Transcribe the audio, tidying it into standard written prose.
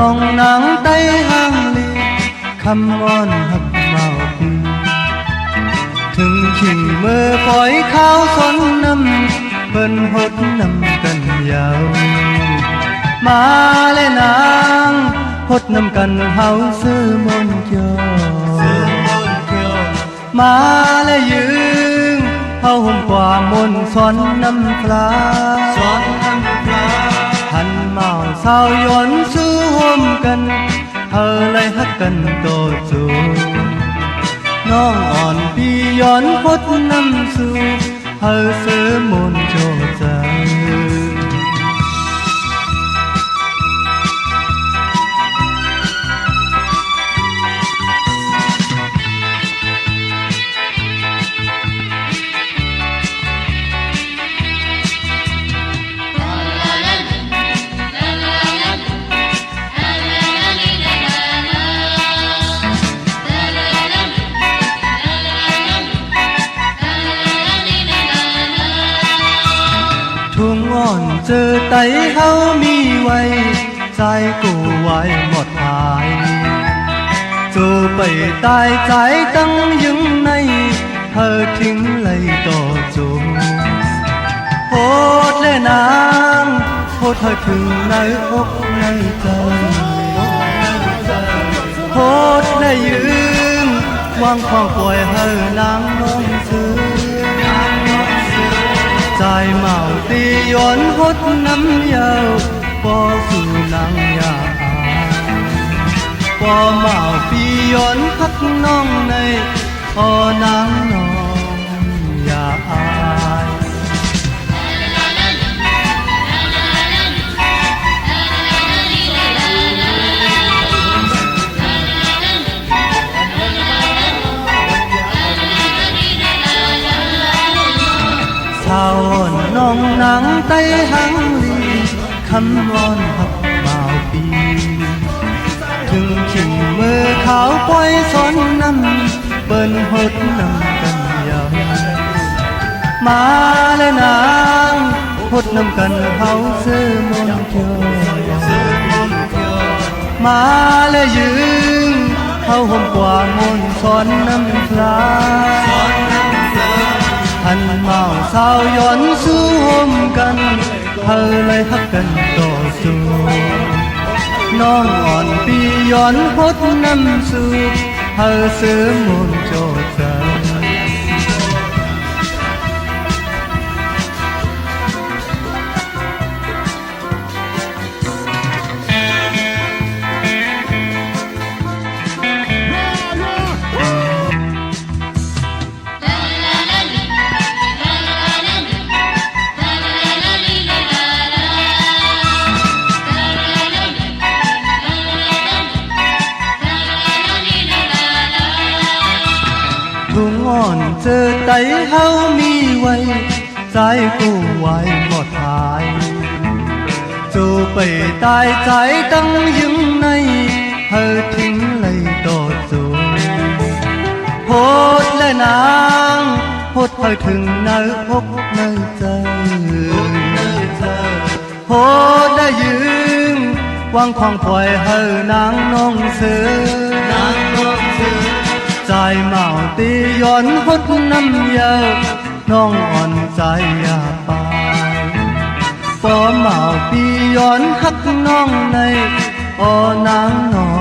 น้องนางใต้ห้างลีคำอ้อนหักเมาปีถึงขิงมือปล่อยข้าวสนน้ำเปิ้นหดน้ำกันยาวมาและนางหดน้ำกันเฮาซื้อมนเกี่ยวมาและยืงเฮาห่มกว่ามนสอนน้ำปลาหันเมาสาวย้อนซื้อห่มกันเฮาเลยฮักกันโตจูน้องอ่อนพี่ย้อนพดน้ำสู่เฮาซื้อมนโจใจทุ่งอ่อนเจอไตเฮามีไว้ใจกูไว้หมดหายจูไปตายใจตั้งยึงในเธอทิ้งเลยต่อจูโหดและนางโหดเธอถึงในอกในใจโหดและยืงวางความปล่อยเฮอนางน้องซื้อใจเมาตีย้อนหดน้ำยาวปอสู่นางยาปอเมาปีย้อนพักน้องในนางน้องยาอายชาวน้องนางใต้หังลีคำวอนหักเมาปีถึงขิงมือขาวปล่อยสอนน้ำเปิ้นหดน้ำกันยาวมาและนางหดน้ำกันเฮาซื้อมนเกี่ยวมาและยืงเฮาห่มกว่ามนสอนน้ำปลาหันเมาสาวย้อนสู้ห่มกันเฮาเลยฮักกันต่อสู้น้องอ่อนปีย้อนหดน้ำสู่เฮาซื้อมนโจใจทุ่งอ่อนเจอไตเฮามีไว้ใจกูไว้หมดหายจูไปตายใจตั้งยึงในเฮาทิ้งเลยต่อจูโหดและนางโหดเฮาถึงในอกในใจโหดได้ยืงวางความปล่อยเฮานางน้องซื้อใจเมาตีย้อนหดน้ำยาวน้องอ่อนใจอย่าไปปอเมาปีย้อนหักน้องในนางน้อง